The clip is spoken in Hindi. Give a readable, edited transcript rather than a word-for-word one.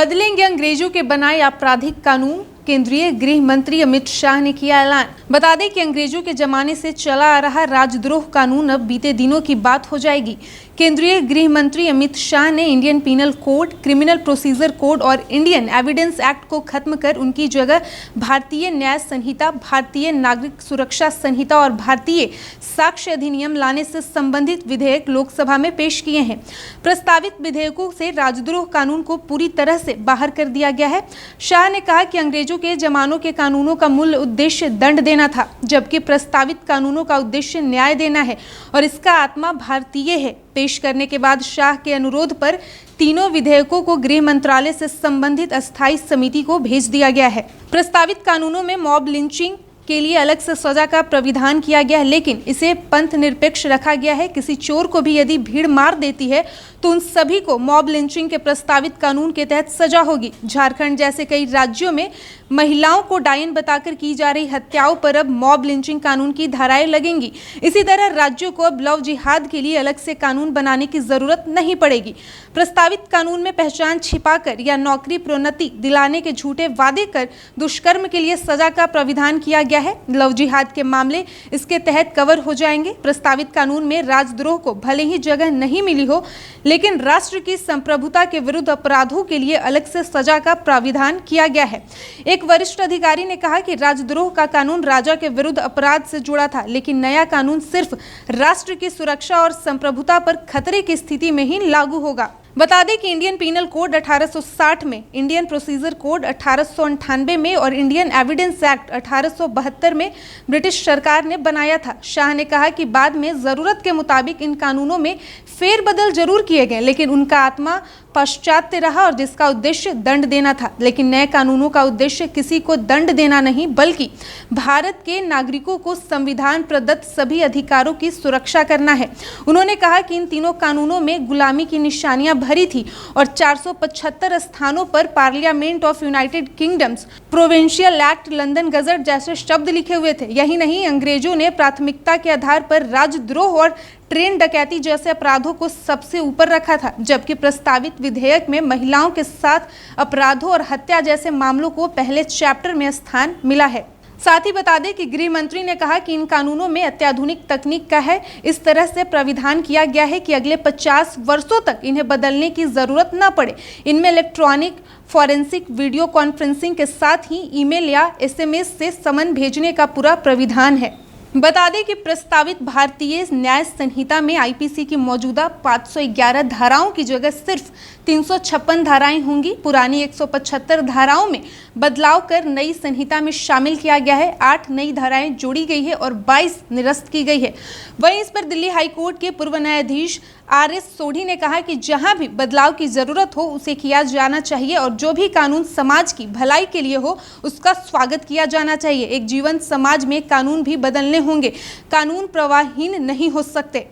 बदलेंगे अंग्रेजों के बनाए आपराधिक कानून, केंद्रीय गृह मंत्री अमित शाह ने किया ऐलान। बता दें कि अंग्रेजों के जमाने से चला आ रहा राजद्रोह कानून अब बीते दिनों की बात हो जाएगी। केंद्रीय गृह मंत्री अमित शाह ने Indian penal code, criminal procedure code और इंडियन एविडेंस एक्ट को खत्म कर उनकी जगह भारतीय न्याय संहिता, भारतीय नागरिक सुरक्षा संहिता और भारतीय साक्ष्य अधिनियम लाने से संबंधित विधेयक लोकसभा में पेश किए हैं। प्रस्तावित विधेयकों से राजद्रोह कानून को पूरी तरह से बाहर कर दिया गया है। शाह ने कहा कि अंग्रेजों के जमानों के कानूनों का मूल उद्देश्य दंड देना था, जबकि प्रस्तावित कानूनों का उद्देश्य न्याय देना है और इसका आत्मा भारतीय है। पेश करने के बाद शाह के अनुरोध पर तीनों विधेयकों को गृह मंत्रालय से संबंधित अस्थायी समिति को भेज दिया गया है। प्रस्तावित कानूनों में मॉब लिंचिंग के लिए अलग से सजा का प्राविधान किया गया है, लेकिन इसे पंथ निरपेक्ष रखा गया है। किसी चोर को भी यदि भीड़ मार देती है तो उन सभी को मॉब लिंचिंग के प्रस्तावित कानून के तहत सजा होगी। झारखंड जैसे कई राज्यों में महिलाओं को डायन बताकर की जा रही हत्याओं पर अब मॉब लिंचिंग कानून की धाराएं लगेंगी। इसी तरह राज्यों को अब लव जिहाद के लिए अलग से कानून बनाने की जरूरत नहीं पड़ेगी। प्रस्तावित कानून में पहचान छिपाकर या नौकरी प्रोन्नति दिलाने के झूठे वादे कर दुष्कर्म के लिए सजा का प्राविधान किया गया है। लव जिहाद के मामले इसके तहत कवर हो जाएंगे। प्रस्तावित कानून में राजद्रोह को भले ही जगह नहीं मिली हो, लेकिन राष्ट्र की संप्रभुता के विरुद्ध अपराधों के लिए अलग से सजा का प्राविधान किया गया है। एक वरिष्ठ अधिकारी ने कहा कि राजद्रोह का कानून राजा के विरुद्ध अपराध से जुड़ा था, लेकिन नया कानून सिर्फ राष्ट्र की सुरक्षा और संप्रभुता पर खतरे की स्थिति में ही लागू होगा। बता दें कि इंडियन पीनल कोड 1860 में, इंडियन प्रोसीजर कोड 1898 में और इंडियन एविडेंस एक्ट 1872 में ब्रिटिश सरकार ने बनाया था। शाह ने कहा कि बाद में जरूरत के मुताबिक इन कानूनों में फेरबदल जरूर किए गए, लेकिन उनका आत्मा पाश्चात्य रहा और जिसका उद्देश्य दंड देना था। लेकिन नए कानूनों का उद्देश्य किसी को दंड देना नहीं, बल्कि भारत के नागरिकों को संविधान प्रदत्त सभी अधिकारों की सुरक्षा करना है। उन्होंने कहा कि इन तीनों कानूनों में गुलामी की निशानियां भरी थी और 475 स्थानों पर parliament of United kingdoms, provincial act, London gazette जैसे शब्द लिखे हुए थे। यही नहीं, अंग्रेजों ने प्राथमिकता के आधार पर राजद्रोह और ट्रेन डकैती जैसे अपराधों को सबसे ऊपर रखा था, जबकि प्रस्तावित विधेयक में महिलाओं के साथ अपराधों और हत्या जैसे मामलों को पहले चैप्टर में स्थान मिला है। साथ ही बता दें कि गृह मंत्री ने कहा कि इन कानूनों में अत्याधुनिक तकनीक का है इस तरह से प्राविधान किया गया है कि अगले 50 वर्षों तक इन्हें बदलने की जरूरत न पड़े। इनमें इलेक्ट्रॉनिक फॉरेंसिक वीडियो कॉन्फ्रेंसिंग के साथ ही ईमेल या एसएमएस से समन भेजने का पूरा प्राविधान है। बता दें कि प्रस्तावित भारतीय न्याय संहिता में आईपीसी की मौजूदा 511 धाराओं की जगह सिर्फ 356 धाराएं होंगी। पुरानी 175 धाराओं में बदलाव कर नई संहिता में शामिल किया गया है। 8 नई धाराएं जोड़ी गई है और 22 निरस्त की गई है। वहीं इस पर दिल्ली हाईकोर्ट के पूर्व न्यायाधीश आर.एस. सोढ़ी ने कहा कि जहां भी बदलाव की जरूरत हो उसे किया जाना चाहिए और जो भी कानून समाज की भलाई के लिए हो उसका स्वागत किया जाना चाहिए। एक जीवंत समाज में कानून भी बदलने होंगे, कानून प्रवाहहीन नहीं हो सकते।